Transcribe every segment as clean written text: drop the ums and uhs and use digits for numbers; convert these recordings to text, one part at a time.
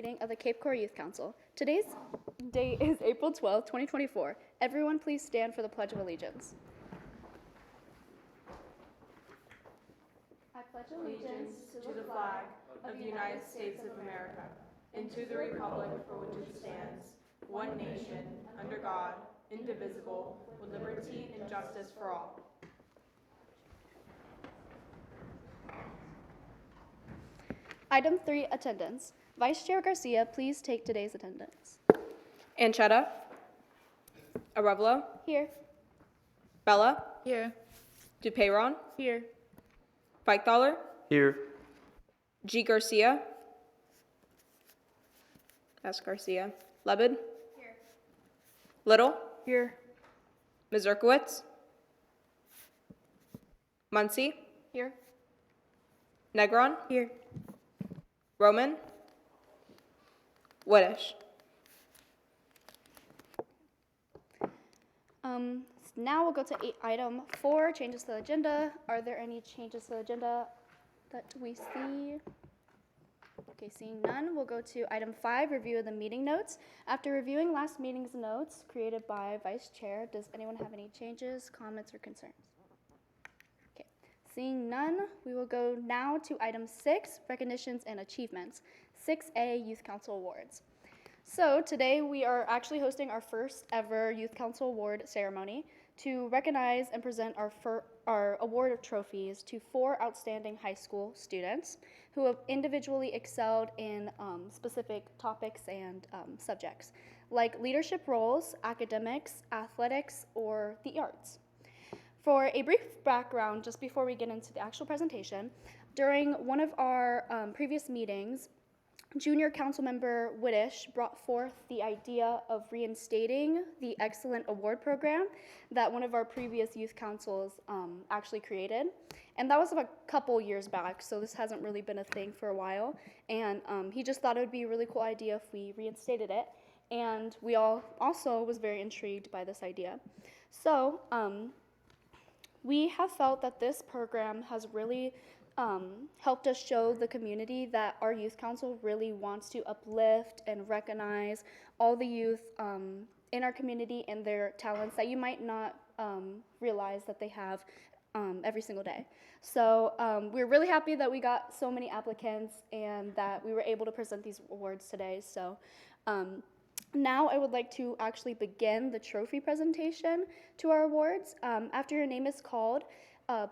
meeting of the Cape Coral Youth Council. Today's date is April 12th, 2024. Everyone please stand for the Pledge of Allegiance. I pledge Allegiance to the flag of the United States of America and to the republic for which it stands, one nation, under God, indivisible, with liberty and justice for all. Item 3, attendance. Vice Chair Garcia, please take today's attendance. Anchetta. Arevalo. Here. Bella. Here. Dupeyron. Here. Feichthaler. Here. G. Garcia. S. Garcia. Lebed. Here. Little. Here. Mazurkowitz. Muncy. Here. Negron. Here. Roman. Whitish. Now we'll go to item 4, changes to the agenda. Are there any changes to the agenda that we see? Okay, seeing none, we'll go to item 5, review of the meeting notes. After reviewing last meeting's notes created by Vice Chair, does anyone have any changes, comments, or concerns? Okay, seeing none, we will go now to item 6, recognitions and achievements. 6A, Youth Council Awards. So today we are actually hosting our first ever Youth Council Award ceremony to recognize and present our award of trophies to 4 outstanding high school students who have individually excelled in specific topics and subjects, like leadership roles, academics, athletics, or the arts. For a brief background, just before we get into the actual presentation, during one of our previous meetings, Junior Councilmember Whitish brought forth the idea of reinstating the Excellent Award Program that one of our previous youth councils actually created. And that was a couple years back, so this hasn't really been a thing for a while. And he just thought it would be a really cool idea if we reinstated it. And we all also was very intrigued by this idea. So we have felt that this program has really helped us show the community that our youth council really wants to uplift and recognize all the youth in our community and their talents that you might not realize that they have every single day. So we're really happy that we got so many applicants and that we were able to present these awards today. So now I would like to actually begin the trophy presentation to our awards. After your name is called,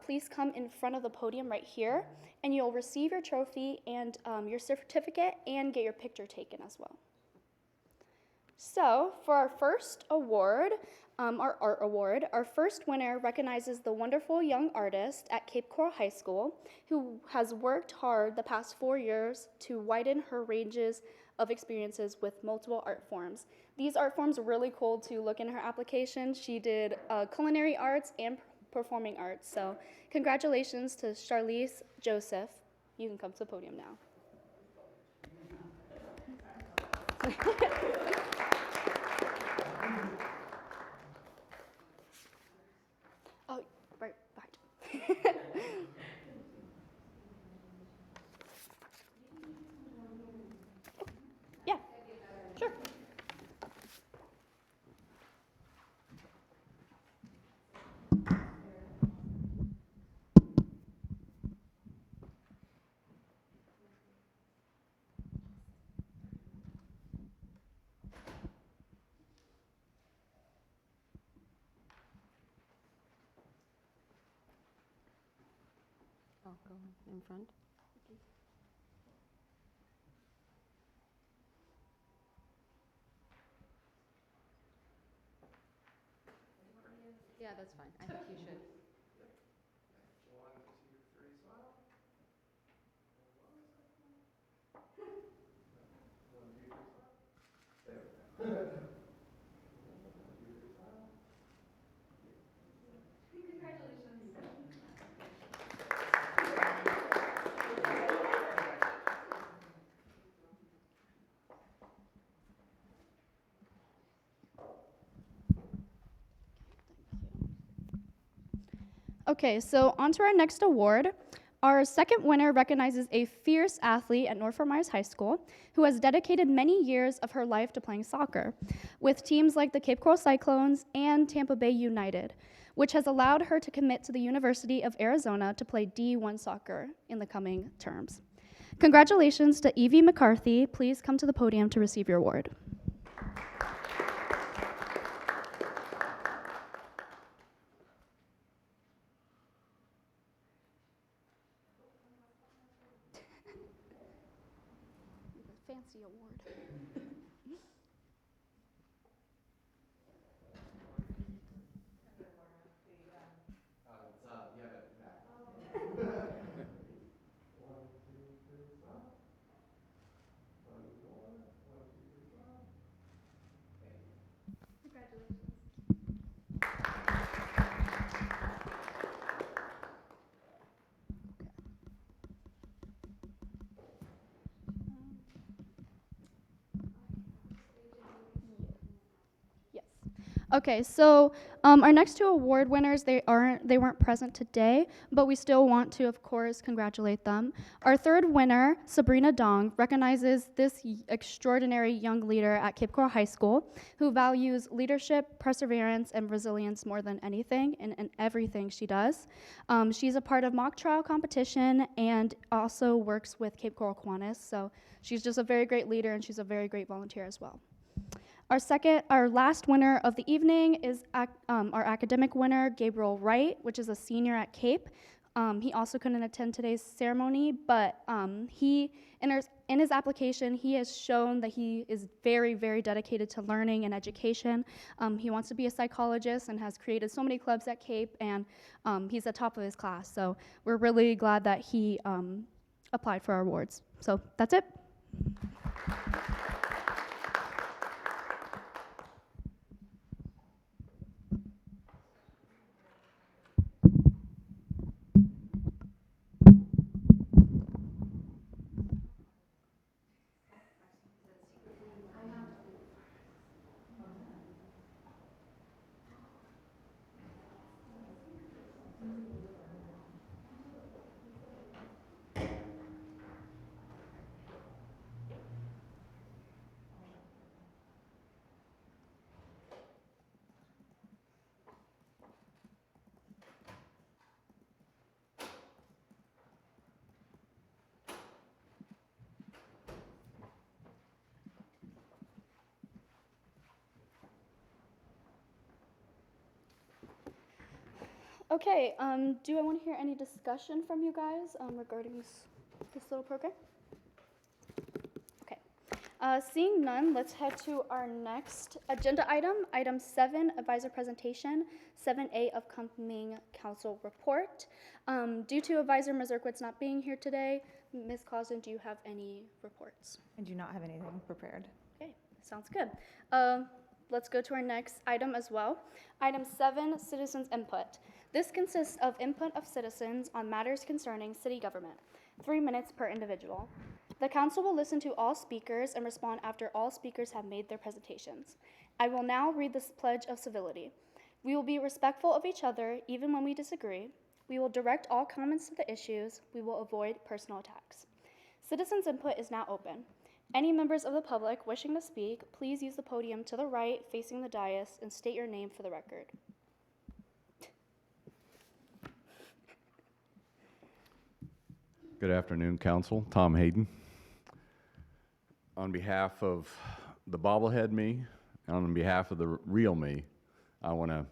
please come in front of the podium right here, and you'll receive your trophy and your certificate and get your picture taken as well. So for our first award, our art award, our first winner recognizes the wonderful young artist at Cape Coral High School who has worked hard the past 4 years to widen her ranges of experiences with multiple art forms. These art forms are really cool to look in her application. She did culinary arts and performing arts. So congratulations to Charlize Joseph. You can come to the podium now. Oh, right behind. Yeah, sure. I'll go in front. Yeah, that's fine. I think you should. Okay, so on to our next award. Our second winner recognizes a fierce athlete at North Fort Myers High School who has dedicated many years of her life to playing soccer with teams like the Cape Coral Cyclones and Tampa Bay United, which has allowed her to commit to the University of Arizona to play D1 soccer in the coming terms. Congratulations to Evie McCarthy. Please come to the podium to receive your award. Fancy award. Yes. Okay, so our next two award winners, they weren't present today, but we still want to, of course, congratulate them. Our third winner, Sabrina Dong, recognizes this extraordinary young leader at Cape Coral High School who values leadership, perseverance, and resilience more than anything in everything she does. She's a part of mock trial competition and also works with Cape Coral Kiwanis, so she's just a very great leader and she's a very great volunteer as well. Our last winner of the evening is our academic winner, Gabriel Wright, which is a senior at Cape. He also couldn't attend today's ceremony, but in his application, he has shown that he is very, very dedicated to learning and education. He wants to be a psychologist and has created so many clubs at Cape, and he's at top of his class. So we're really glad that he applied for our awards. So that's it. Okay, do I want to hear any discussion from you guys regarding this little program? Okay. Seeing none, let's head to our next agenda item, item 7, advisor presentation, 7A, upcoming council report. Due to advisor Mazurkowitz not being here today, Ms. Cosden, do you have any reports? I do not have anything prepared. Okay, sounds good. Let's go to our next item as well. Item 7, citizens input. This consists of input of citizens on matters concerning city government, 3 minutes per individual. The council will listen to all speakers and respond after all speakers have made their presentations. I will now read this pledge of civility. We will be respectful of each other even when we disagree. We will direct all comments to the issues. We will avoid personal attacks. Citizens input is now open. Any members of the public wishing to speak, please use the podium to the right facing the dais and state your name for the record. Good afternoon, Council. Tom Hayden. On behalf of the bobblehead me and on behalf of the real me, I want to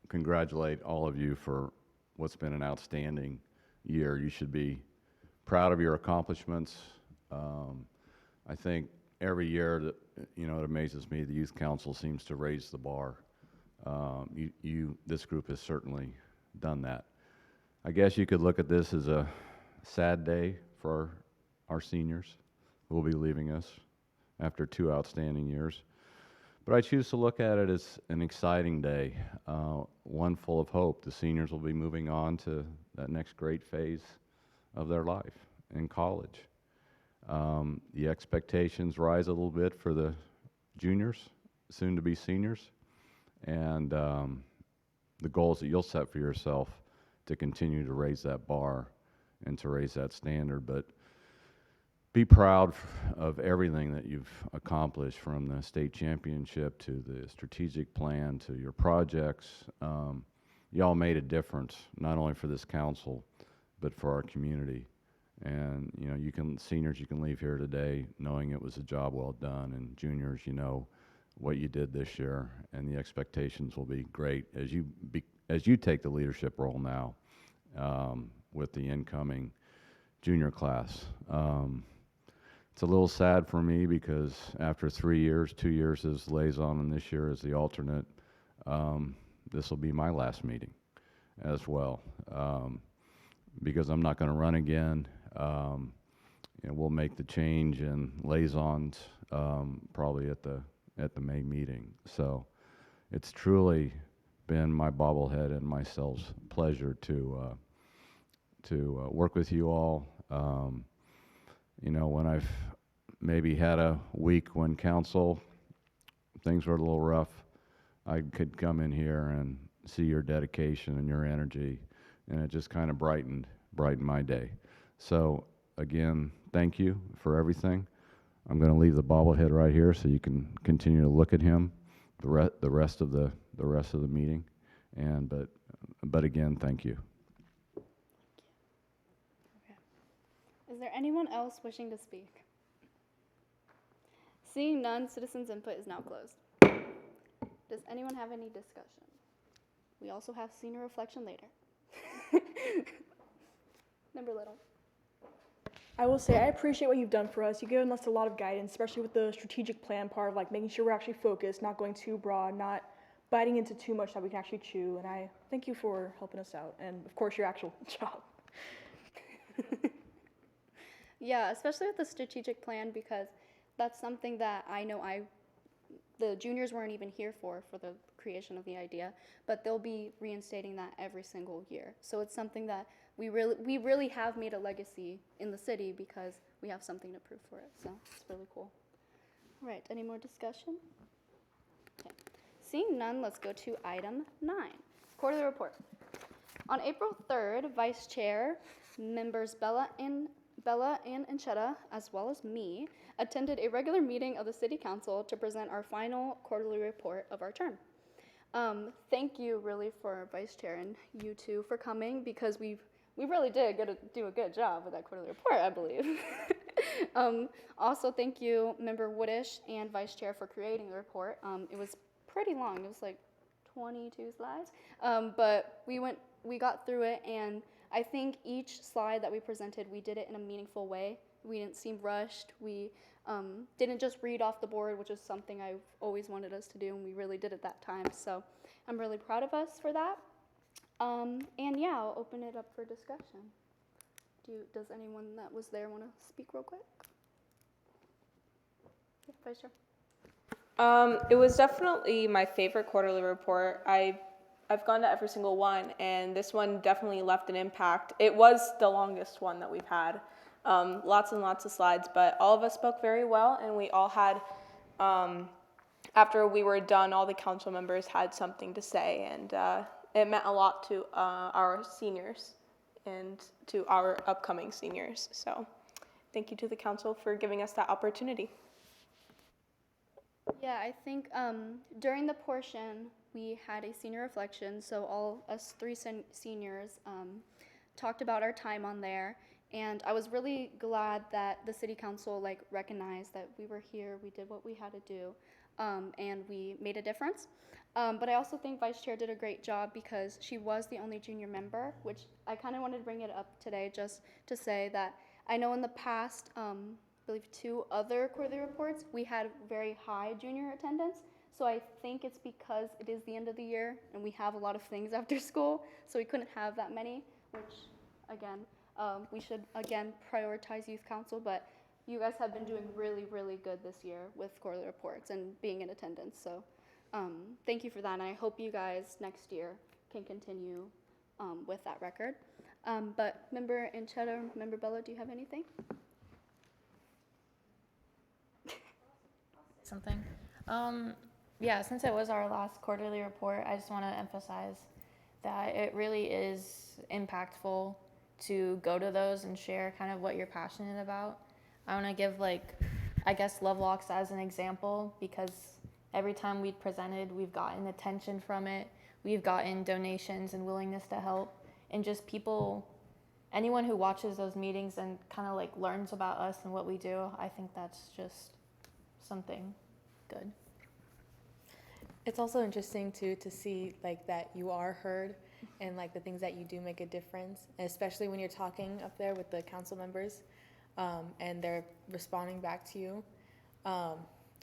congratulate all of you for what's been an outstanding year. You should be proud of your accomplishments. I think every year that, it amazes me, the Youth Council seems to raise the bar. This group has certainly done that. I guess you could look at this as a sad day for our seniors who will be leaving us after 2 outstanding years. But I choose to look at it as an exciting day, one full of hope. The seniors will be moving on to that next great phase of their life in college. The expectations rise a little bit for the juniors, soon to be seniors, and the goals that you'll set for yourself to continue to raise that bar and to raise that standard. But be proud of everything that you've accomplished, from the state championship to the strategic plan to your projects. Y'all made a difference, not only for this council, but for our community. And you know, seniors, you can leave here today knowing it was a job well done, and juniors, you know what you did this year, and the expectations will be great as you take the leadership role now with the incoming junior class. It's a little sad for me because after 3 years, 2 years as liaison and this year as the alternate, this will be my last meeting as well, because I'm not going to run again. We'll make the change in liaisons probably at the May meeting. So it's truly been my bobblehead and myself's pleasure to work with you all. When I've maybe had a week when council, things were a little rough, I could come in here and see your dedication and your energy, and it just kind of brightened my day. So again, thank you for everything. I'm going to leave the bobblehead right here so you can continue to look at him the rest of the meeting. But again, thank you. Is there anyone else wishing to speak? Seeing none, citizens' input is now closed. Does anyone have any discussion? We also have senior reflection later. Member Little. I will say I appreciate what you've done for us. You've given us a lot of guidance, especially with the strategic plan part of like making sure we're actually focused, not going too broad, not biting into too much that we can actually chew. And I thank you for helping us out, and of course your actual job. Yeah, especially with the strategic plan, because that's something that I know the juniors weren't even here for the creation of the idea, but they'll be reinstating that every single year. So it's something that we really have made a legacy in the city because we have something to prove for it. So it's really cool. All right, any more discussion? Okay. Seeing none, let's go to item 9, quarterly report. On April 3rd, Vice Chair, members Bella and Anchetta, as well as me, attended a regular meeting of the City Council to present our final quarterly report of our term. Thank you really for Vice Chair and you two for coming, because we really did do a good job with that quarterly report, I believe. Also, thank you, Member Woodish and Vice Chair, for creating the report. It was pretty long. It was like 22 slides, but we got through it, and I think each slide that we presented, we did it in a meaningful way. We didn't seem rushed. We didn't just read off the board, which is something I've always wanted us to do, and we really did it that time. So I'm really proud of us for that. And yeah, I'll open it up for discussion. Does anyone that was there want to speak real quick? Yeah, Vice Chair. It was definitely my favorite quarterly report. I've gone to every single one, and this one definitely left an impact. It was the longest one that we've had. Lots and lots of slides, but all of us spoke very well, and we all had, after we were done, all the council members had something to say, and it meant a lot to our seniors and to our upcoming seniors. So thank you to the council for giving us that opportunity. Yeah, I think during the portion, we had a senior reflection, so all us 3 seniors talked about our time on there, and I was really glad that the City Council recognized that we were here, we did what we had to do, and we made a difference. But I also think Vice Chair did a great job because she was the only junior member, which I kind of wanted to bring it up today just to say that I know in the past, I believe 2 other quarterly reports, we had very high junior attendance. So I think it's because it is the end of the year and we have a lot of things after school, so we couldn't have that many, which again, we should again prioritize youth council, but you guys have been doing really, really good this year with quarterly reports and being in attendance. So thank you for that, and I hope you guys next year can continue with that record. But Member Anchetta, Member Bella, do you have anything? Something. Yeah, since it was our last quarterly report, I just want to emphasize that it really is impactful to go to those and share kind of what you're passionate about. I want to give I guess Lovelocks as an example, because every time we've presented, we've gotten attention from it. We've gotten donations and willingness to help, and just people, anyone who watches those meetings and kind of learns about us and what we do, I think that's just something good. It's also interesting too to see that you are heard and the things that you do make a difference, and especially when you're talking up there with the council members and they're responding back to you.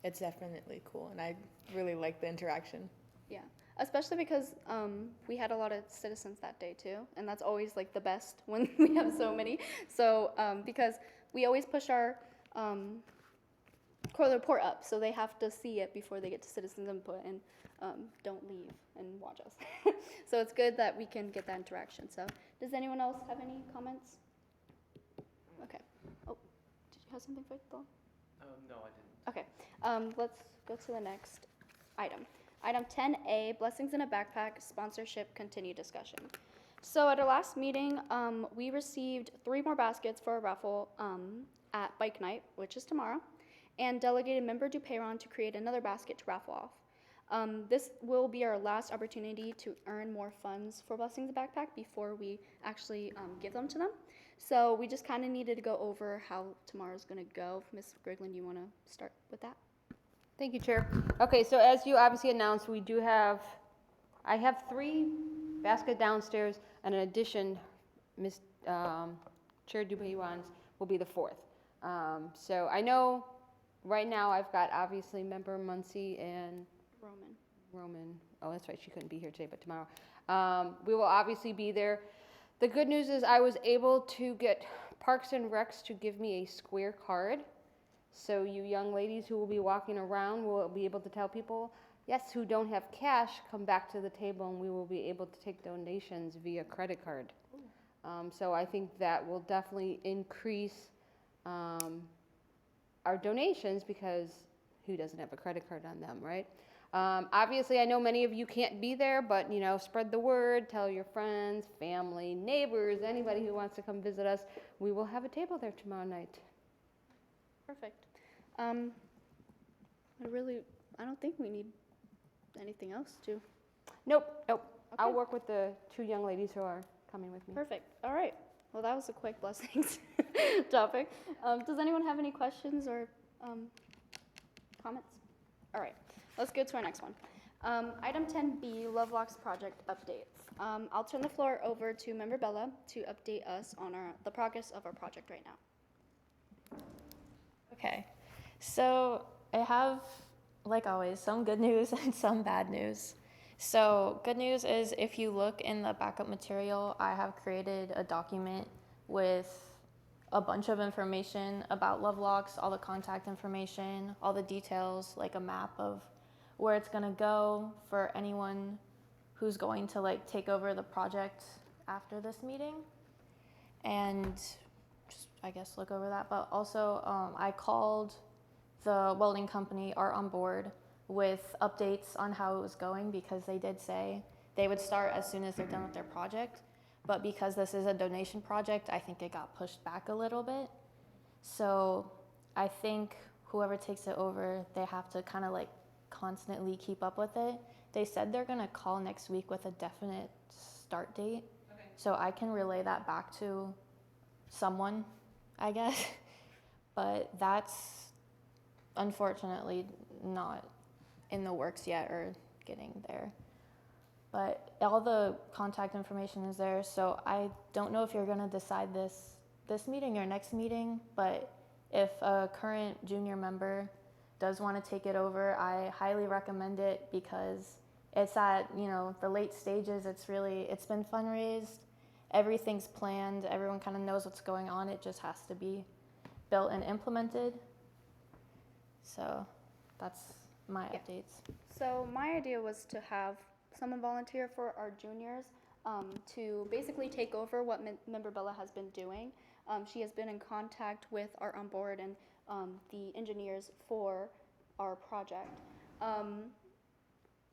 It's definitely cool, and I really like the interaction. Yeah, especially because we had a lot of citizens that day too, and that's always the best when we have so many. So because we always push our quarterly report up, so they have to see it before they get to citizens input and don't leave and watch us. So it's good that we can get that interaction. So does anyone else have any comments? Okay. Oh, did you have something for Paul? No, I didn't. Okay, let's go to the next item. Item 10A, Blessings in a Backpack Sponsorship Continued Discussion. So at our last meeting, we received 3 more baskets for a raffle at Bike Night, which is tomorrow, and delegated member Dupeyron to create another basket to raffle off. This will be our last opportunity to earn more funds for Blessings in a Backpack before we actually give them to them. So we just kind of needed to go over how tomorrow's going to go. Ms. Grigland, you want to start with that? Thank you, Chair. Okay, so as you obviously announced, I have 3 baskets downstairs, and in addition, Chair Dupeyron's will be the 4th. So I know right now I've got obviously member Muncie and Roman. Oh, that's right, she couldn't be here today, but tomorrow. We will obviously be there. The good news is I was able to get Parks and Recs to give me a square card. So you young ladies who will be walking around will be able to tell people, yes, who don't have cash, come back to the table and we will be able to take donations via credit card. So I think that will definitely increase our donations, because who doesn't have a credit card on them, right? Obviously, I know many of you can't be there, but spread the word, tell your friends, family, neighbors, anybody who wants to come visit us. We will have a table there tomorrow night. Perfect. I don't think we need anything else to. Nope. Okay. I'll work with the 2 young ladies who are coming with me. Perfect. All right. Well, that was a quick blessings topic. Does anyone have any questions or comments? All right. Let's go to our next one. Item 10B, Lovelocks project updates. I'll turn the floor over to Member Bella to update us on the progress of our project right now. Okay, so I have, like always, some good news and some bad news. So good news is, if you look in the backup material, I have created a document with a bunch of information about Lovelocks, all the contact information, all the details, like a map of where it's gonna go for anyone who's going to take over the project after this meeting. And just, I guess, look over that. But also, I called the welding company Art on Board with updates on how it was going, because they did say they would start as soon as they're done with their project. But because this is a donation project, I think it got pushed back a little bit. So I think whoever takes it over, they have to kind of constantly keep up with it. They said they're gonna call next week with a definite start date. Okay. So I can relay that back to someone, I guess. But that's unfortunately not in the works yet or getting there. But all the contact information is there, so I don't know if you're gonna decide this meeting or next meeting, but if a current junior member does want to take it over, I highly recommend it, because it's at, the late stages. It's been fundraised, everything's planned, everyone kind of knows what's going on. It just has to be built and implemented. So that's my updates. So my idea was to have someone volunteer for our juniors to basically take over what Member Bella has been doing. She has been in contact with Art on Board and the engineers for our project.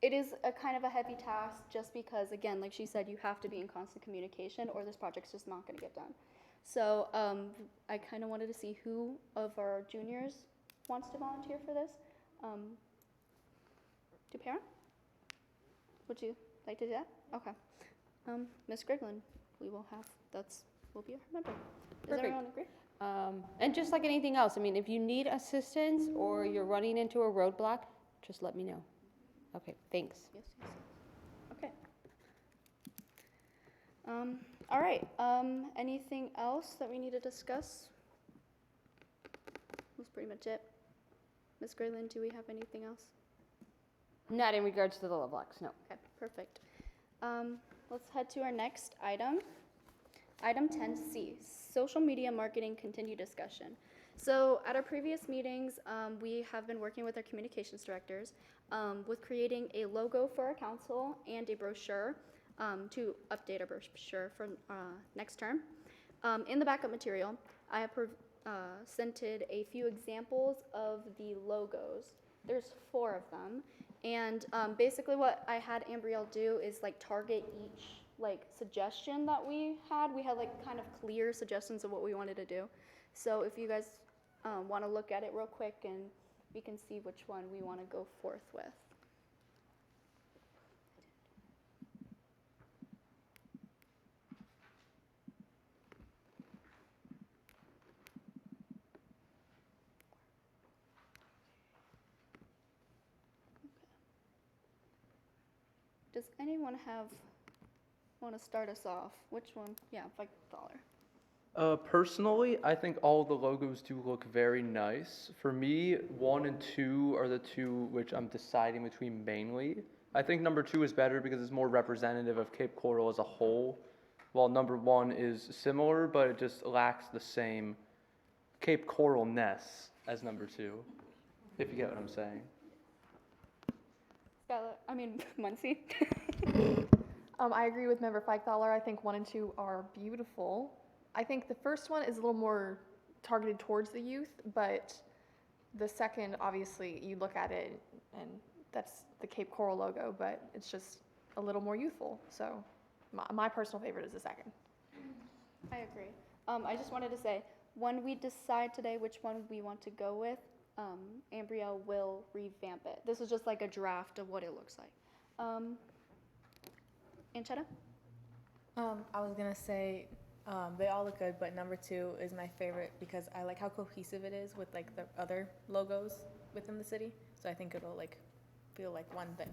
It is a kind of a heavy task, just because, again, like she said, you have to be in constant communication or this project's just not going to get done. So I kind of wanted to see who of our juniors wants to volunteer for this. Dupera, would you like to do that? Okay. Ms. Griglin, we will have, will be our member. Does Perfect. everyone agree? And just like anything else, I mean, if you need assistance or you're running into a roadblock, just let me know. Okay, thanks. Yes, yes. Okay. All right. Anything else that we need to discuss? That's pretty much it. Ms. Grayland, do we have anything else? Not in regards to the love locks, no. Okay, perfect. Let's head to our next item. Item 10C, social media marketing continued discussion. So at our previous meetings, we have been working with our communications directors with creating a logo for our council and a brochure to update our brochure for next term. In the backup material, I have presented a few examples of the logos. There's 4 of them. And basically what I had Ambrielle do is like target each like suggestion that we had. We had like kind of clear suggestions of what we wanted to do. So if you guys want to look at it real quick and we can see which one we want to go forth with. Does anyone want to start us off? Which one? Yeah, $5. Personally, I think all the logos do look very nice. For me, 1 and 2 are the two which I'm deciding between mainly. I think number 2 is better because it's more representative of Cape Coral as a whole, while number 1 is similar, but it just lacks the same Cape Coral-ness as number 2, if you get what I'm saying. Muncie. I agree with member $5. I think 1 and 2 are beautiful. I think the first one is a little more targeted towards the youth, but the second, obviously, you look at it and that's the Cape Coral logo, but it's just a little more youthful. So my personal favorite is the second. I agree. I just wanted to say, when we decide today which one we want to go with, Ambrielle will revamp it. This is just like a draft of what it looks like. Anchetta? I was gonna say, they all look good, but number 2 is my favorite because I like how cohesive it is with like the other logos within the city. So I think it'll like feel like one thing.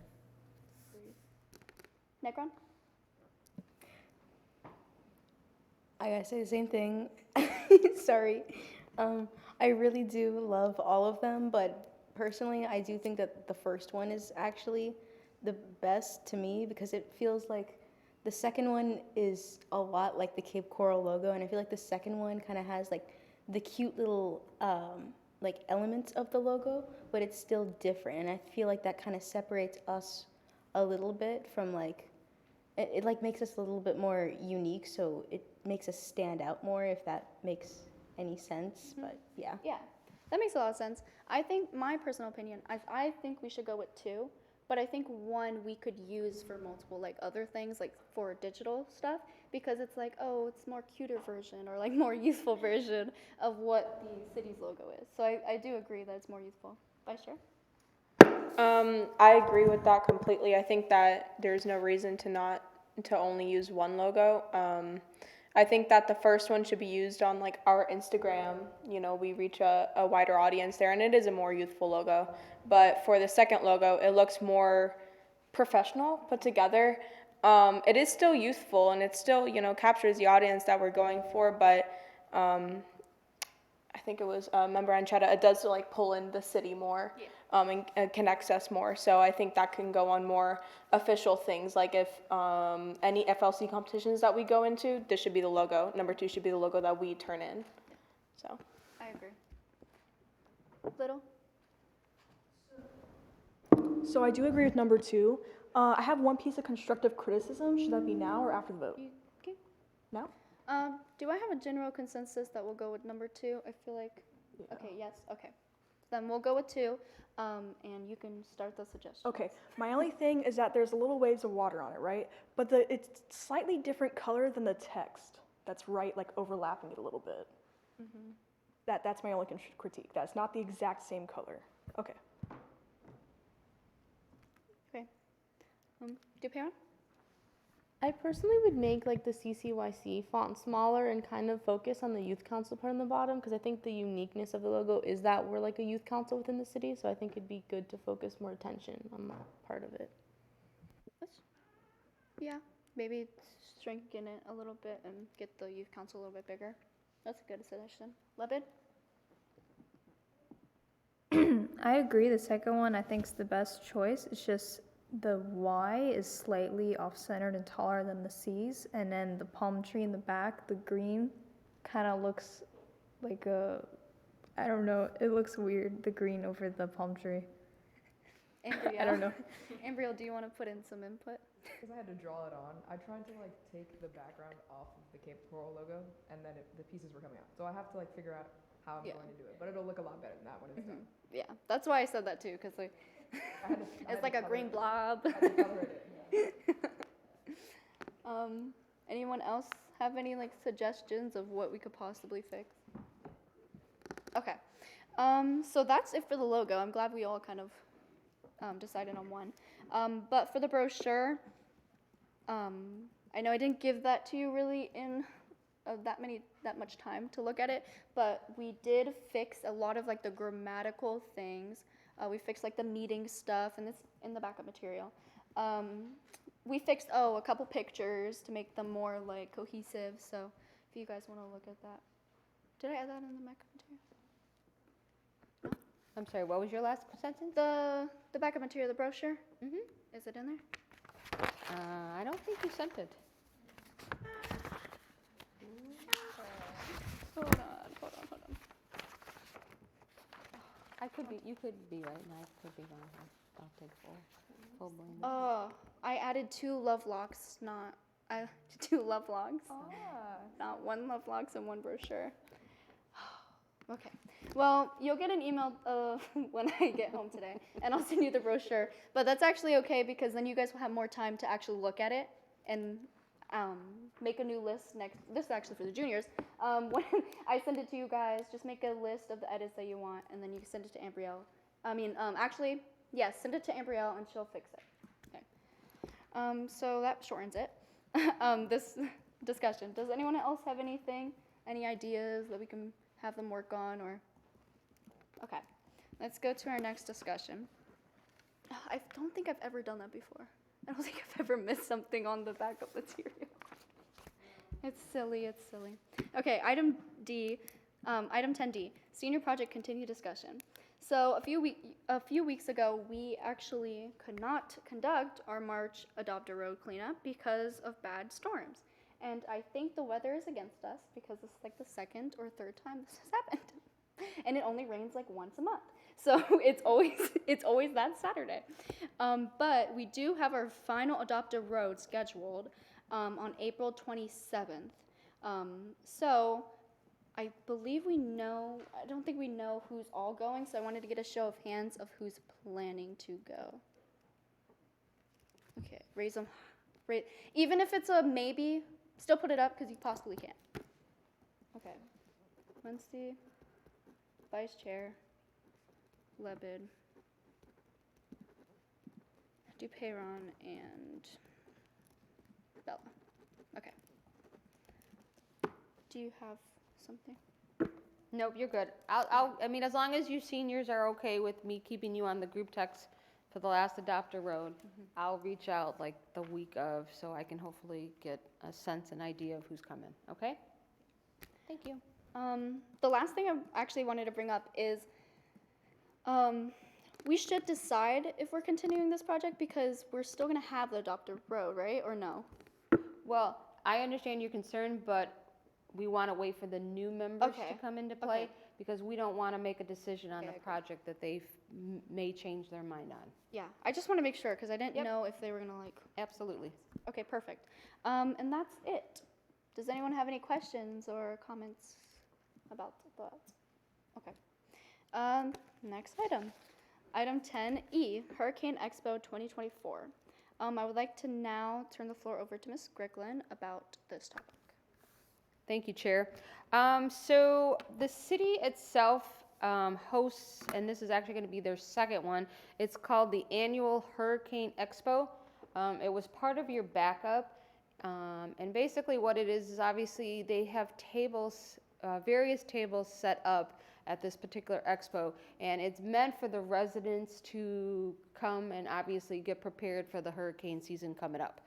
Necron? I gotta say the same thing. Sorry. I really do love all of them, but personally, I do think that the first one is actually the best to me because it feels like the second one is a lot like the Cape Coral logo, and I feel like the second one kind of has like the cute little like elements of the logo, but it's still different, and I feel like that kind of separates us a little bit from like it like makes us a little bit more unique, so it makes us stand out more, if that makes any sense. Mm-hmm. But yeah. Yeah, that makes a lot of sense. I think my personal opinion, I think we should go with 2, but I think 1 we could use for multiple like other things, like for digital stuff, because it's like, oh, it's more cuter version or like more youthful version of what the city's logo is. So I do agree that it's more youthful. Vice Chair? I agree with that completely. I think that there's no reason to only use one logo. I think that the first one should be used on like our Instagram. You know, we reach a wider audience there, and it is a more youthful logo. But for the second logo, it looks more professional, put together. It is still youthful, and it still, you know, captures the audience that we're going for. But I think it was Member Anchetta. It does like pull in the city more. Yeah. And connects us more. So I think that can go on more official things. Like if any FLC competitions that we go into, this should be the logo. Number 2 should be the logo that we turn in. So I agree. Little? So I do agree with number 2. I have one piece of constructive criticism. Should that be now or after the vote? Okay. Now? Do I have a general consensus that we'll go with number 2? I feel like, Yeah. okay, yes, okay. Then we'll go with 2, and you can start the suggestion. Okay, my only thing is that there's little waves of water on it, right? But it's slightly different color than the text. that's right, like overlapping it a little bit. That's my only critique. That's not the exact same color. Okay. Okay. Dupeyron? I personally would make like the CCYC font smaller and kind of focus on the youth council part on the bottom because I think the uniqueness of the logo is that we're like a youth council within the city, so I think it'd be good to focus more attention on that part of it. Yeah, maybe shrinking it a little bit and get the youth council a little bit bigger. That's a good suggestion. Lebed? I agree. The second one I think is the best choice. It's just the Y is slightly off-centered and taller than the C's, and then the palm tree in the back, the green, kind of looks like I don't know, it looks weird, the green over the palm tree. Ambriel? I don't know. Ambriel, do you want to put in some input? Because I had to draw it on, I tried to like take the background off of the Cape Coral logo, and then the pieces were coming out. So I have to like figure out how I'm going to do it, but it'll look a lot better than that when it's done. Yeah, that's why I said that too, because like, it's like a green blob. I had to color it in, yeah. Anyone else have any like suggestions of what we could possibly fix? Okay, so that's it for the logo. I'm glad we all kind of decided on one. But for the brochure, I know I didn't give that to you really in that much time to look at it, but we did fix a lot of like the grammatical things. We fixed like the meeting stuff, and it's in the backup material. We fixed a couple pictures to make them more like cohesive. So if you guys want to look at that, did I add that in the backup material? I'm sorry, what was your last sentence? The backup material, the brochure. Is it in there? I don't think you sent it. Hold on. You could be right, and I could be wrong. I'll take full blame. Oh, I added two love locks, not not one love locks and one brochure. Okay. Well, you'll get an email when I get home today, and I'll send you the brochure. But that's actually okay because then you guys will have more time to actually look at it and make a new list next. This is actually for the juniors. When I send it to you guys, just make a list of the edits that you want, and then you can send it to Ambrielle. Actually, yes, send it to Ambrielle, and she'll fix it. Okay. So that shortens it. This discussion. Does anyone else have anything? Any ideas that we can have them work on? Or okay, let's go to our next discussion. I don't think I've ever done that before. I don't think I've ever missed something on the backup material. It's silly. Okay, item 10D, senior project continued discussion. So a few weeks ago, we actually could not conduct our March Adopt a Road cleanup because of bad storms. And I think the weather is against us because this is like the second or third time this has happened. And it only rains like once a month. So it's always that Saturday. But we do have our final Adopt a Road scheduled on April 27th. So I believe I don't think we know who's all going, so I wanted to get a show of hands of who's planning to go. Okay, raise them. Even if it's a maybe, still put it up because you possibly can. Okay, Muncie, Vice Chair, Lebed, Dupeyron, and Bella. Okay. Do you have something? Nope, you're good. As long as you seniors are okay with me keeping you on the group text for the last Adopt a Road, I'll reach out like the week of so I can hopefully get a sense and idea of who's coming, okay? Thank you. The last thing I actually wanted to bring up is we should decide if we're continuing this project because we're still going to have the Adopt a Road, right? Or no? Well, I understand your concern, but we want to wait for the new members to come into play because we don't want to make a decision on a project that they may change their mind on. Yeah, I just want to make sure because I didn't know if they were going to like. Absolutely. Okay, perfect. And that's it. Does anyone have any questions or comments about that? Okay. Next item. Item 10E, Hurricane Expo 2024. I would like to now turn the floor over to Ms. Griglin about this topic. Thank you, Chair. So the city itself hosts, and this is actually going to be their second one, it's called the Annual Hurricane Expo. It was part of your backup. And basically what it is obviously they have tables, various tables set up at this particular expo. And it's meant for the residents to come and obviously get prepared for the hurricane season coming up.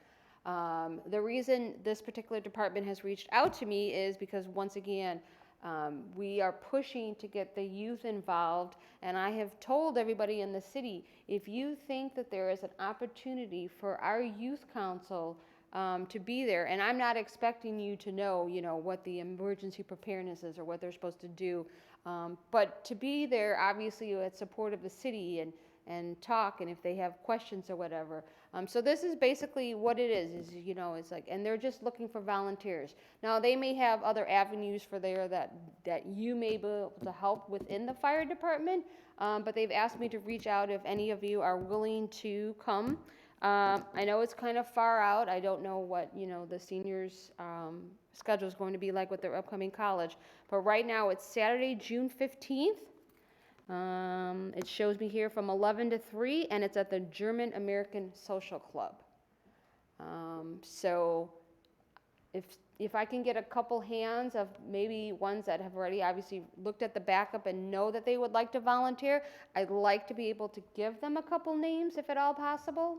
The reason this particular department has reached out to me is because, once again, we are pushing to get the youth involved, and I have told everybody in the city, if you think that there is an opportunity for our youth council to be there, and I'm not expecting you to know, what the emergency preparedness is or what they're supposed to do, but to be there, obviously, at support of the city and talk, and if they have questions or whatever. So this is basically what it is it's like, and they're just looking for volunteers. Now, they may have other avenues for there that you may be able to help within the fire department, but they've asked me to reach out if any of you are willing to come. I know it's kind of far out. I don't know what, the seniors' schedule is going to be like with their upcoming college, but right now it's Saturday, June 15th. It shows me here from 11 to 3, and it's at the German American Social Club. So if I can get a couple hands of maybe ones that have already obviously looked at the backup and know that they would like to volunteer, I'd like to be able to give them a couple names if at all possible.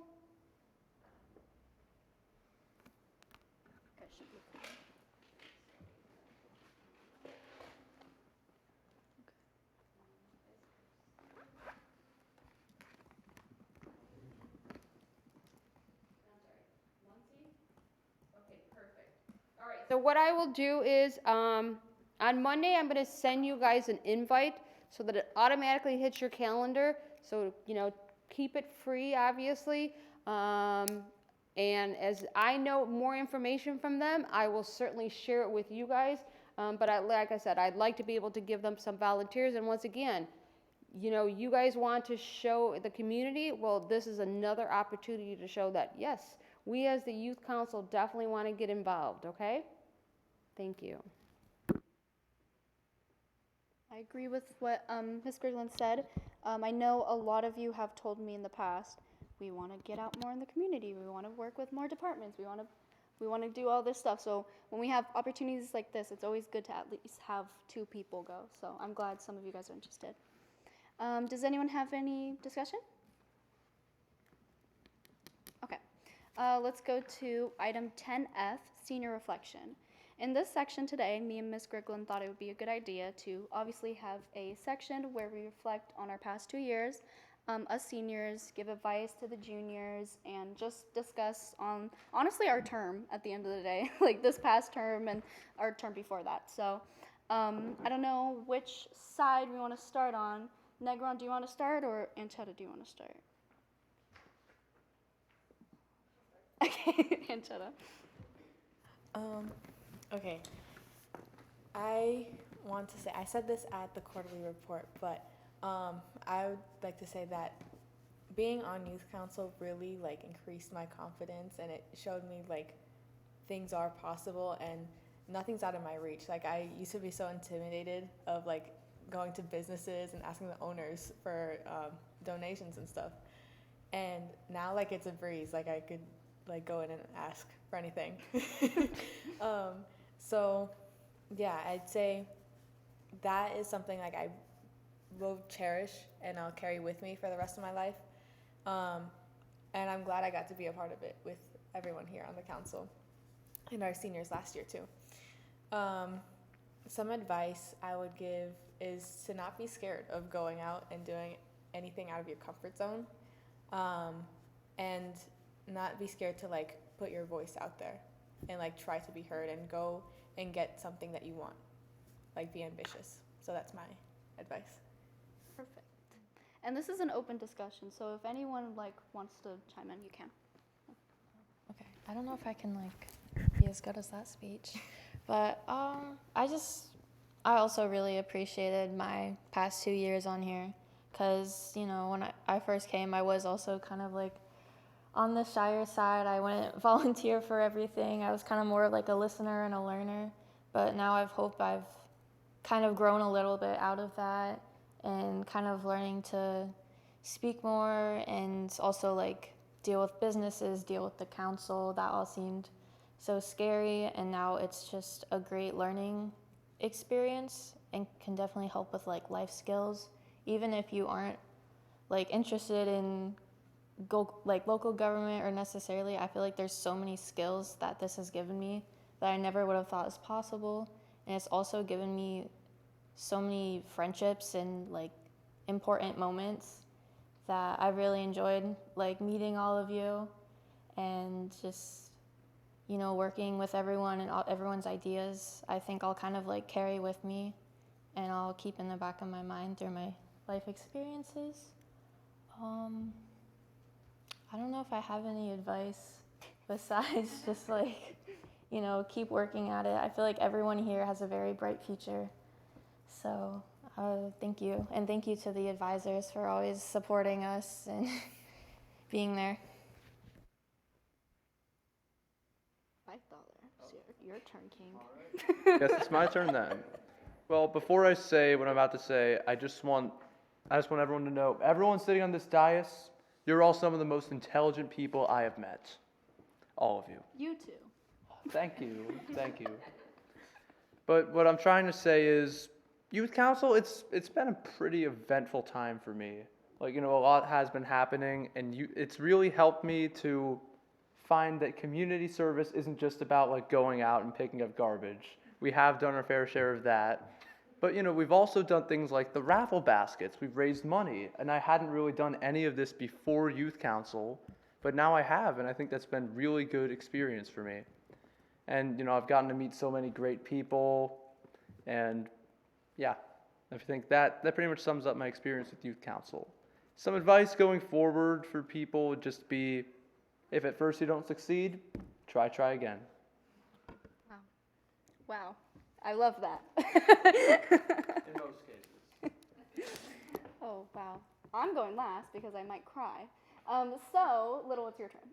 So what I will do is, on Monday, I'm going to send you guys an invite so that it automatically hits your calendar. So, keep it free, obviously. And as I know more information from them, I will certainly share it with you guys. But like I said, I'd like to be able to give them some volunteers. And once again, you guys want to show the community, well, this is another opportunity to show that, yes, we as the youth council definitely want to get involved, okay? Thank you. I agree with what Ms. Grigland said. I know a lot of you have told me in the past, we want to get out more in the community. We want to work with more departments. We want to do all this stuff. So when we have opportunities like this, it's always good to at least have 2 people go. So I'm glad some of you guys are interested. Does anyone have any discussion? Okay. Let's go to item 10F, senior reflection. In this section today, me and Ms. Grigland thought it would be a good idea to obviously have a section where we reflect on our past 2 years, us seniors, give advice to the juniors, and just discuss on, honestly, our term at the end of the day, like this past term and our term before that. So I don't know which side we want to start on. Negron, do you want to start, or Anchetta, do you want to start? Okay, Anchetta. Okay. I want to say, I said this at the quarterly report, but I would like to say that being on youth council really increased my confidence, and it showed me things are possible and nothing's out of my reach. I used to be so intimidated of going to businesses and asking the owners for donations and stuff. And now it's a breeze. I could go in and ask for anything. So yeah, I'd say that is something I will cherish and I'll carry with me for the rest of my life. And I'm glad I got to be a part of it with everyone here on the council and our seniors last year too. Some advice I would give is to not be scared of going out and doing anything out of your comfort zone, and not be scared to put your voice out there and try to be heard and go and get something that you want. Be ambitious. So that's my advice. Perfect. And this is an open discussion, so if anyone wants to chime in, you can. Okay, I don't know if I can be as good as that speech, but I also really appreciated my past 2 years on here, because when I first came, I was also kind of on the shyer side. I wouldn't volunteer for everything. I was kind of more a listener and a learner. But now I've kind of grown a little bit out of that and kind of learning to speak more and also like deal with businesses, deal with the council. That all seemed so scary, and now it's just a great learning experience and can definitely help with like life skills. Even if you aren't like interested in local government or necessarily, I feel like there's so many skills that this has given me that I never would have thought was possible. And it's also given me so many friendships and like important moments that I really enjoyed, like meeting all of you and just, you know, working with everyone and everyone's ideas. I think I'll kind of like carry with me and I'll keep in the back of my mind through my life experiences. I don't know if I have any advice besides just like, you know, keep working at it. I feel like everyone here has a very bright future. So thank you. And thank you to the advisors for always supporting us and being there. $5. Your turn, King. Yes, it's my turn then. Well, before I say what I'm about to say, I just want everyone to know, everyone sitting on this dais, you're all some of the most intelligent people I have met. All of you. You too. Thank you. Thank you. But what I'm trying to say is, youth council, it's been a pretty eventful time for me. Like, you know, a lot has been happening, and it's really helped me to find that community service isn't just about like going out and picking up garbage. We have done our fair share of that. But, you know, we've also done things like the raffle baskets. We've raised money, and I hadn't really done any of this before youth council, but now I have, and I think that's been really good experience for me. And, you know, I've gotten to meet so many great people, and yeah, I think that pretty much sums up my experience with youth council. Some advice going forward for people would just be, if at first you don't succeed, try again. Wow. I love that. In most cases. Oh, wow. I'm going last because I might cry. So, Little, it's your turn.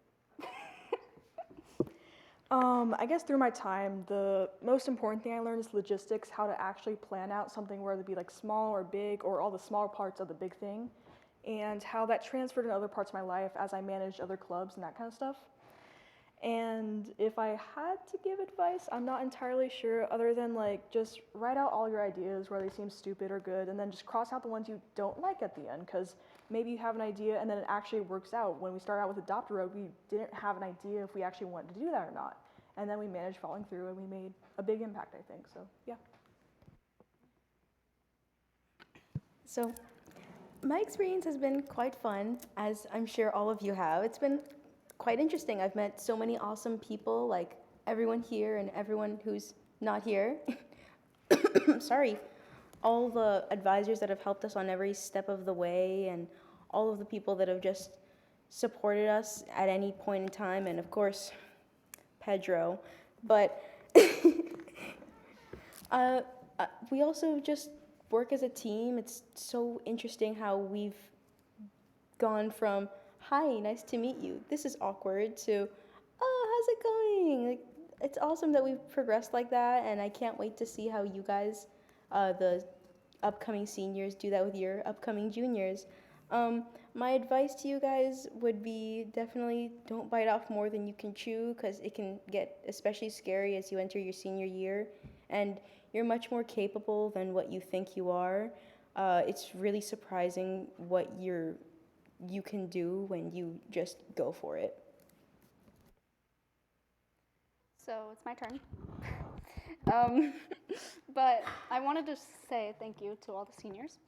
I guess through my time, the most important thing I learned is logistics, how to actually plan out something, whether it be like small or big, or all the smaller parts of the big thing, and how that transferred in other parts of my life as I managed other clubs and that kind of stuff. And if I had to give advice, I'm not entirely sure, other than like just write out all your ideas, whether they seem stupid or good, and then just cross out the ones you don't like at the end, because maybe you have an idea and then it actually works out. When we started out with Adopt a Rogue, we didn't have an idea if we actually wanted to do that or not. And then we managed following through and we made a big impact, I think. So, yeah. So, my experience has been quite fun, as I'm sure all of you have. It's been quite interesting. I've met so many awesome people, like everyone here and everyone who's not here. Sorry. All the advisors that have helped us on every step of the way, and all of the people that have just supported us at any point in time, and of course, Pedro. But we also just work as a team. It's so interesting how we've gone from, hi, nice to meet you, this is awkward, to, oh, how's it going? Like, it's awesome that we've progressed like that, and I can't wait to see how you guys, the upcoming seniors, do that with your upcoming juniors. My advice to you guys would be definitely don't bite off more than you can chew, because it can get especially scary as you enter your senior year, and you're much more capable than what you think you are. It's really surprising what you can do when you just go for it. So it's my turn. But I wanted to say thank you to all the seniors.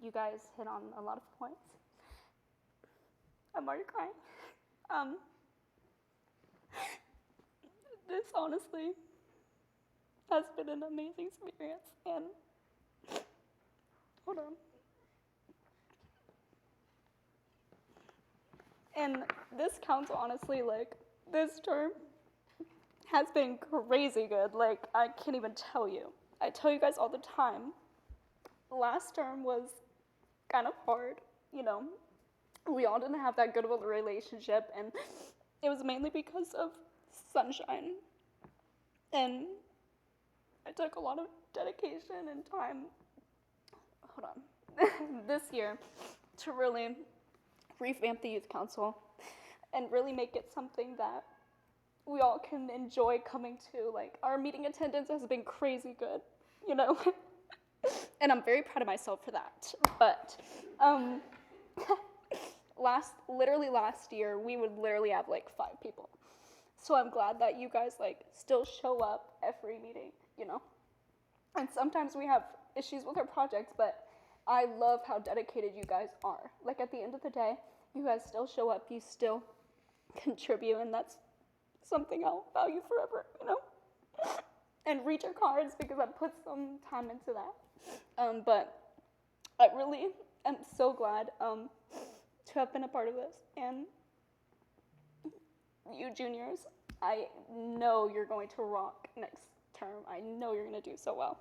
You guys hit on a lot of points. I'm already crying. This honestly has been an amazing experience, and hold on. And this council, honestly, like, this term has been crazy good. Like, I can't even tell you. I tell you guys all the time. Last term was kind of hard, you know. We all didn't have that good of a relationship, and it was mainly because of Sunshine. And I took a lot of dedication and time, hold on, this year to really revamp the youth council and really make it something that we all can enjoy coming to. Like, our meeting attendance has been crazy good, you know? And I'm very proud of myself for that. But literally last year, we would literally have like 5 people. So I'm glad that you guys like still show up every meeting, you know? And sometimes we have issues with our projects, but I love how dedicated you guys are. Like, at the end of the day, you guys still show up, you still contribute, and that's something I'll value forever, you know? And read your cards because I put some time into that. But I really am so glad to have been a part of this. And you juniors, I know you're going to rock next term. I know you're going to do so well.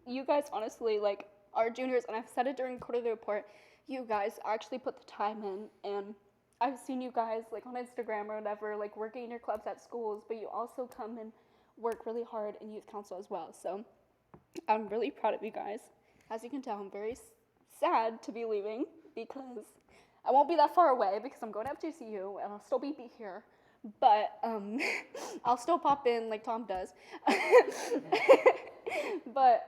You guys honestly, like, our juniors, and I've said it during quarterly report, you guys actually put the time in, and I've seen you guys like on Instagram or whatever, like working in your clubs at schools, but you also come and work really hard in youth council as well. So I'm really proud of you guys. As you can tell, I'm very sad to be leaving because I won't be that far away because I'm going to FGCU and I'll still be here. But I'll still pop in like Tom does. But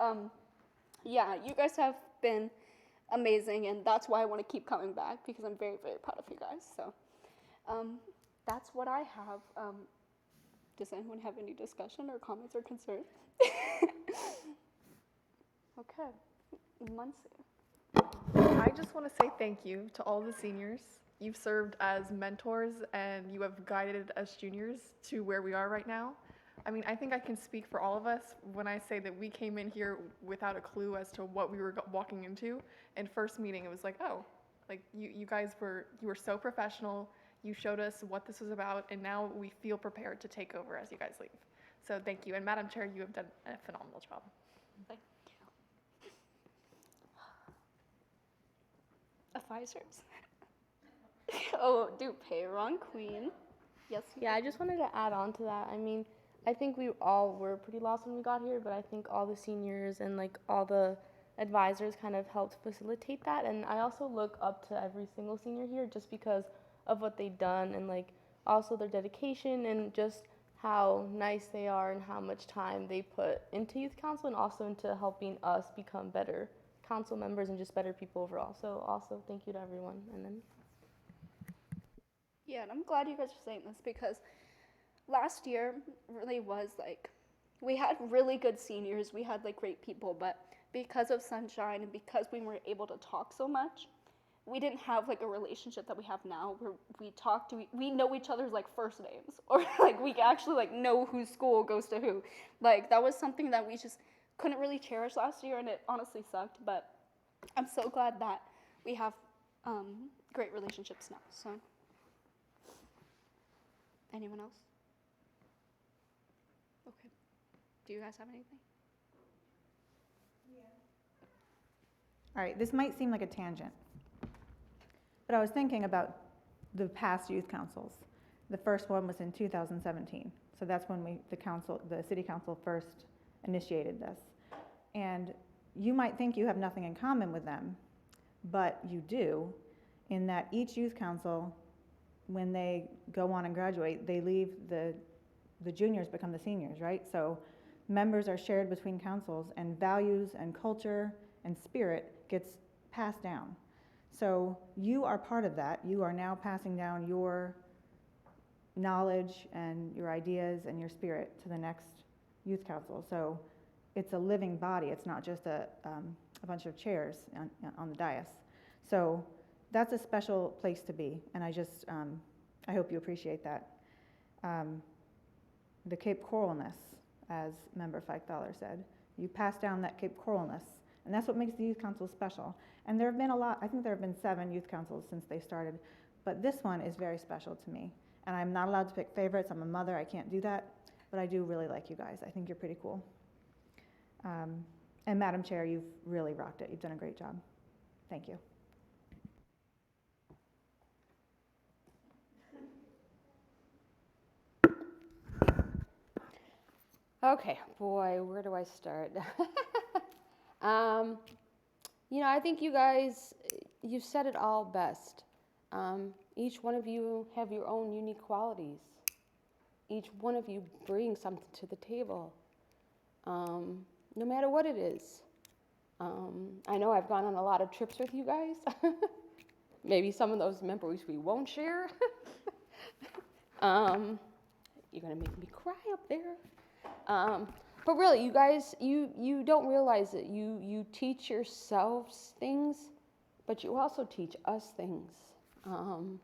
yeah, you guys have been amazing, and that's why I want to keep coming back because I'm very, very proud of you guys. So that's what I have. Does anyone have any discussion or comments or concerns? Okay, Muncie. I just want to say thank you to all the seniors. You've served as mentors and you have guided us juniors to where we are right now. I mean, I think I can speak for all of us when I say that we came in here without a clue as to what we were walking into. And first meeting, it was like, oh, like you guys were so professional. You showed us what this was about, and now we feel prepared to take over as you guys leave. So thank you. And Madam Chair, you have done a phenomenal job. Thank you. Advisors. Oh, Dupe, wrong queen. Yes. Yeah, I just wanted to add on to that. I mean, I think we all were pretty lost when we got here, but I think all the seniors and like all the advisors kind of helped facilitate that. And I also look up to every single senior here just because of what they've done and like also their dedication and just how nice they are and how much time they put into youth council and also into helping us become better council members and just better people overall. So also thank you to everyone. And then Yeah, and I'm glad you guys are saying this because last year really was like, we had really good seniors, we had like great people, but because of Sunshine and because we weren't able to talk so much, we didn't have like a relationship that we have now where we talk to, we know each other's like first names, or like we actually like know whose school goes to who. Like that was something that we just couldn't really cherish last year, and it honestly sucked, but I'm so glad that we have great relationships now, so. Anyone else? Okay. Do you guys have anything? All right, this might seem like a tangent, but I was thinking about the past youth councils. The first one was in 2017, so that's when the city council first initiated this. And you might think you have nothing in common with them, but you do, in that each youth council, when they go on and graduate, they leave, the juniors become the seniors, right? So members are shared between councils, and values and culture and spirit gets passed down. So you are part of that. You are now passing down your knowledge and your ideas and your spirit to the next youth council. So it's a living body. It's not just a bunch of chairs on the dais. So that's a special place to be, and I just, I hope you appreciate that. The Cape Coralness, as Member Feichthaler said, you pass down that Cape Coralness, and that's what makes the youth council special. And there have been a lot, I think there have been 7 youth councils since they started, but this one is very special to me. And I'm not allowed to pick favorites, I'm a mother, I can't do that, but I do really like you guys. I think you're pretty cool. And Madam Chair, you've really rocked it. You've done a great job. Thank you. Okay, boy, where do I start? I think you guys, you said it all best. Each one of you have your own unique qualities. Each one of you brings something to the table, no matter what it is. I know I've gone on a lot of trips with you guys. Maybe some of those memories we won't share. You're gonna make me cry up there. But really, you guys, you don't realize it. You teach yourselves things, but you also teach us things. And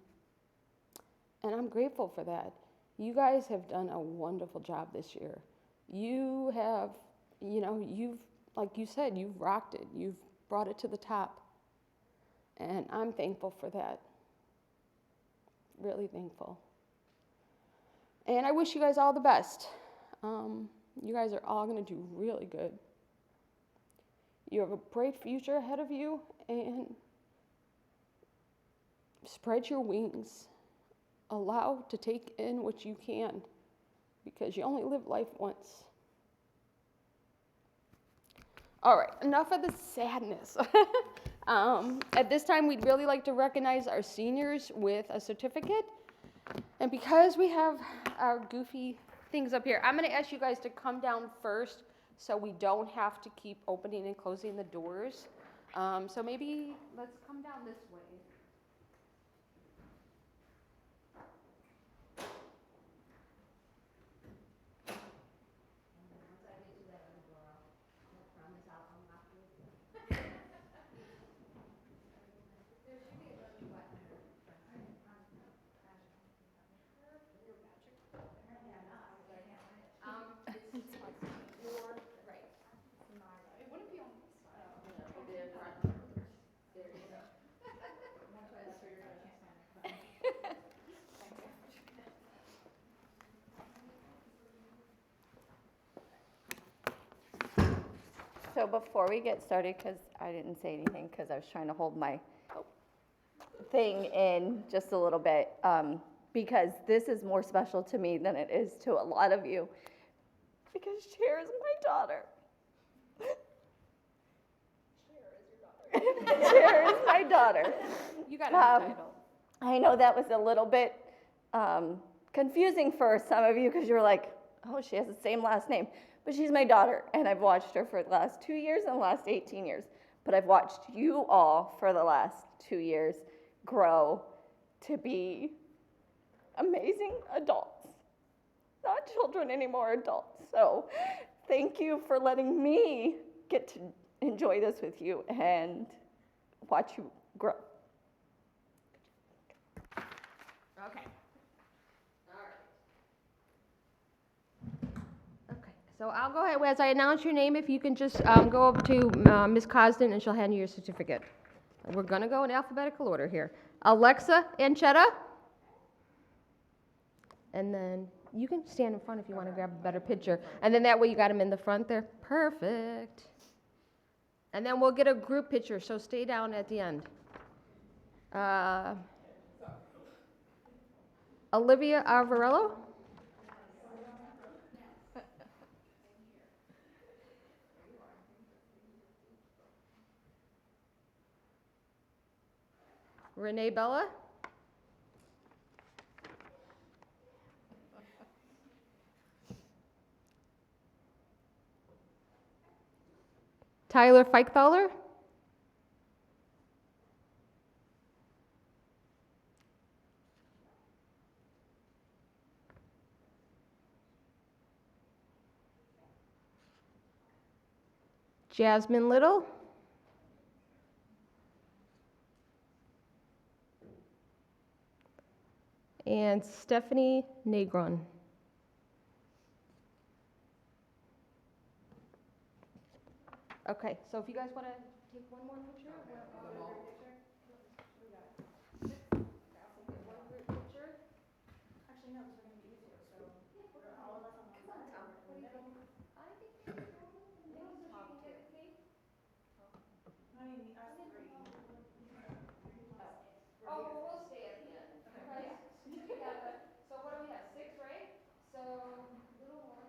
I'm grateful for that. You guys have done a wonderful job this year. You have, you've, like you said, you've rocked it. You've brought it to the top. And I'm thankful for that. Really thankful. And I wish you guys all the best. You guys are all going to do really good. You have a bright future ahead of you, and spread your wings. Allow to take in what you can, because you only live life once. All right, enough of the sadness. At this time, we'd really like to recognize our seniors with a certificate. And because we have our goofy things up here, I'm going to ask you guys to come down first so we don't have to keep opening and closing the doors. So maybe let's come down this way. So before we get started, because I didn't say anything because I was trying to hold my thing in just a little bit, because this is more special to me than it is to a lot of you, because Cher is my daughter. Cher is my daughter. You got a new title. I know that was a little bit confusing for some of you because you were like, oh, she has the same last name. But she's my daughter, and I've watched her for the last 2 years and the last 18 years. But I've watched you all for the last 2 years grow to be amazing adults. Not children anymore, adults. So thank you for letting me get to enjoy this with you and watch you grow. Okay. So I'll go ahead, as I announce your name, if you can just go up to Ms. Cosden and she'll hand you your certificate. We're gonna go in alphabetical order here. Alexa Anchetta. And then you can stand in front if you want to grab a better picture. And then that way you got him in the front there. Perfect. And then we'll get a group picture, so stay down at the end. Olivia Arvarello. Renee Bella. Tyler Feichthaler. Jasmine Little. And Stephanie Negron. Okay, so if you guys want to take one more picture, So what do we have? 6, right? So little more.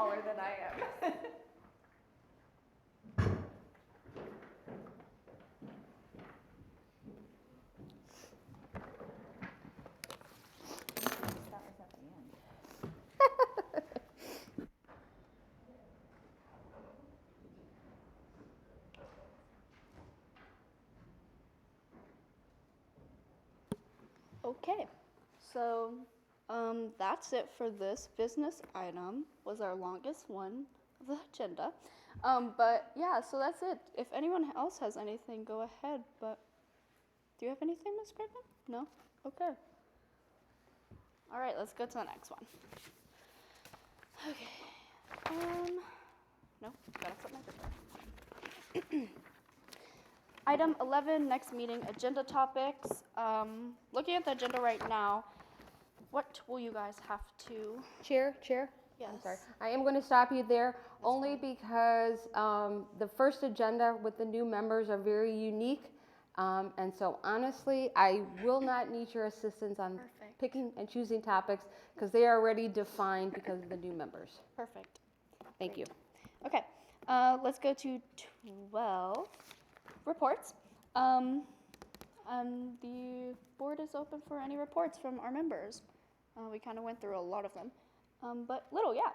smaller than I am. Okay, so that's it for this business item. Was our longest one of the agenda. But yeah, so that's it. If anyone else has anything, go ahead. But do you have anything, Ms. Griffin? No? Okay. All right, let's go to the next one. Okay. No, gotta flip my paper. Item 11, next meeting agenda topics. Looking at the agenda right now, what will you guys have to? Chair? Yes. I'm sorry. I am going to stop you there only because the first agenda with the new members are very unique. And so honestly, I will not need your assistance on picking and choosing topics because they are already defined because of the new members. Perfect. Thank you. Okay, let's go to 12, reports. The board is open for any reports from our members. We kind of went through a lot of them. But Little, yeah.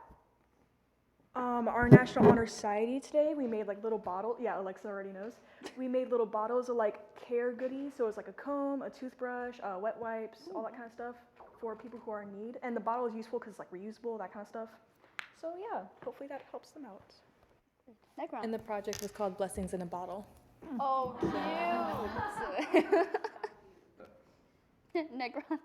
Our National Honor Society today, we made like little bottles. Yeah, Alexa already knows. We made little bottles of like care goodies. So it's like a comb, a toothbrush, wet wipes, all that kind of stuff for people who are in need. And the bottle is useful because it's like reusable, that kind of stuff. So yeah, hopefully that helps them out. Negron. And the project was called Blessings in a Bottle. Oh, cute. Negron.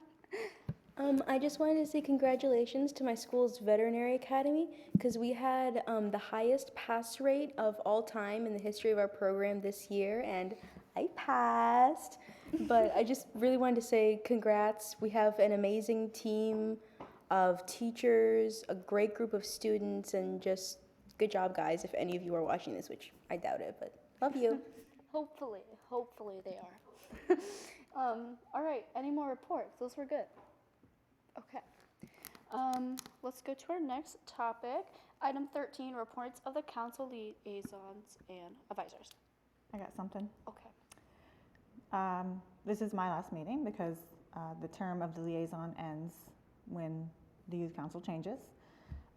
I just wanted to say congratulations to my school's veterinary academy because we had the highest pass rate of all time in the history of our program this year, and I passed. But I just really wanted to say congrats. We have an amazing team of teachers, a great group of students, and just good job, guys, if any of you are watching this, which I doubt it, but love you. Hopefully they are. All right, any more reports? Those were good. Okay. Let's go to our next topic. Item 13, reports of the council liaisons and advisors. I got something. Okay. This is my last meeting because the term of the liaison ends when the youth council changes.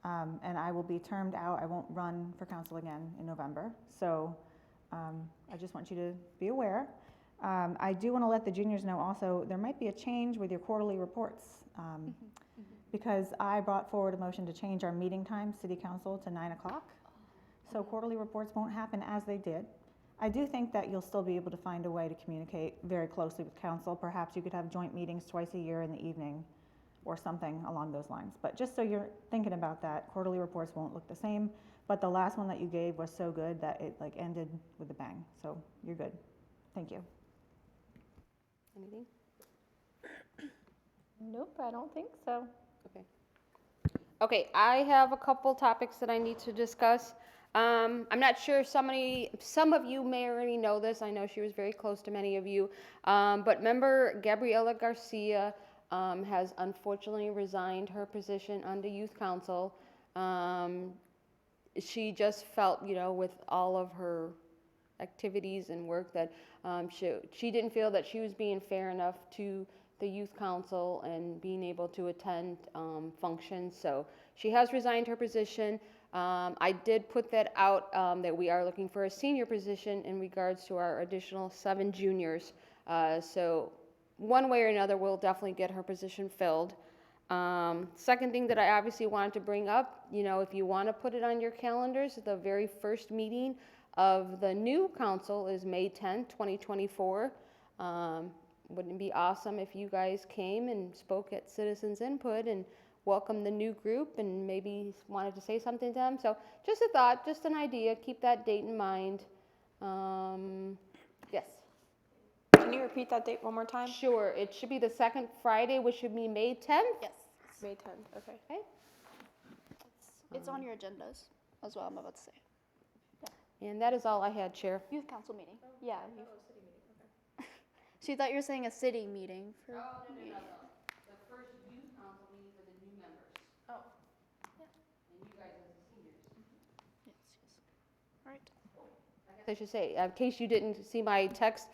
And I will be termed out. I won't run for council again in November. So I just want you to be aware. I do want to let the juniors know also there might be a change with your quarterly reports because I brought forward a motion to change our meeting time, city council, to 9 o'clock. So quarterly reports won't happen as they did. I do think that you'll still be able to find a way to communicate very closely with council. Perhaps you could have joint meetings twice a year in the evening or something along those lines. But just so you're thinking about that, quarterly reports won't look the same. But the last one that you gave was so good that it like ended with a bang. So you're good. Thank you. Anything? Nope, I don't think so. Okay, I have a couple topics that I need to discuss. I'm not sure, some of you may already know this. I know she was very close to many of you. But member Gabriela Garcia has unfortunately resigned her position on the youth council. She just felt, with all of her activities and work that she didn't feel that she was being fair enough to the youth council and being able to attend functions. So she has resigned her position. I did put that out that we are looking for a senior position in regards to our additional 7 juniors. So one way or another, we'll definitely get her position filled. Second thing that I obviously wanted to bring up, if you want to put it on your calendars, the very first meeting of the new council is May 10th, 2024. Wouldn't it be awesome if you guys came and spoke at Citizens Input and welcomed the new group and maybe wanted to say something to them? So just a thought, just an idea, keep that date in mind. Yes? Can you repeat that date one more time? Sure, it should be the second Friday, which should be May 10th. Yes. May 10th, okay. It's on your agendas as well, I'm about to say. And that is all I had, Chair. Youth council meeting. Yeah. City meeting. Okay. She thought you were saying a city meeting for. No. The first youth council meeting for the new members. Oh. And you guys as the seniors. I should say, in case you didn't see my text,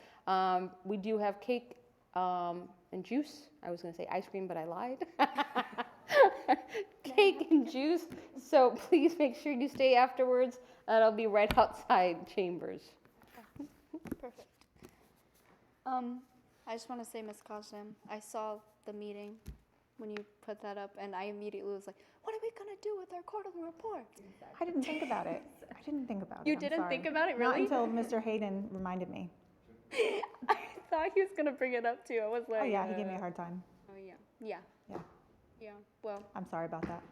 we do have cake and juice. I was going to say ice cream, but I lied. Cake and juice. So please make sure you stay afterwards. That'll be right outside Chambers. Perfect. I just want to say, Ms. Cosham, I saw the meeting when you put that up, and I immediately was like, what are we going to do with our quarterly report? I didn't think about it. I didn't think about it. You I'm didn't sorry. think about it, Not really? until Mr. Hayden reminded me. I thought he was going to bring it up, too. I was like, Oh, yeah, he gave me a hard time. Oh, yeah. Yeah. Yeah. Yeah. Well, I'm sorry about that.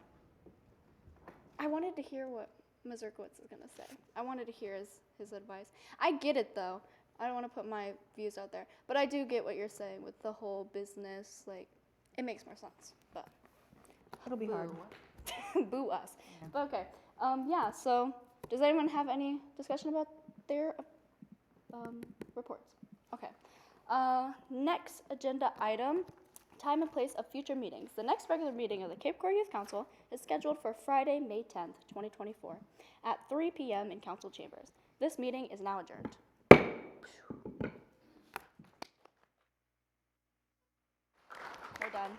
I wanted to hear what Ms. Zerkowitz is going to say. I wanted to hear his advice. I get it, though. I don't want to put my views out there. But I do get what you're saying with the whole business. Like, it makes more sense. But It'll be hard. boo us. But okay. Yeah, so does anyone have any discussion about their reports? Okay. Next agenda item, time and place of future meetings. The next regular meeting of the Cape Coral Youth Council is scheduled for Friday, May 10th, 2024 at 3 p.m. in council chambers. This meeting is now adjourned. We're done.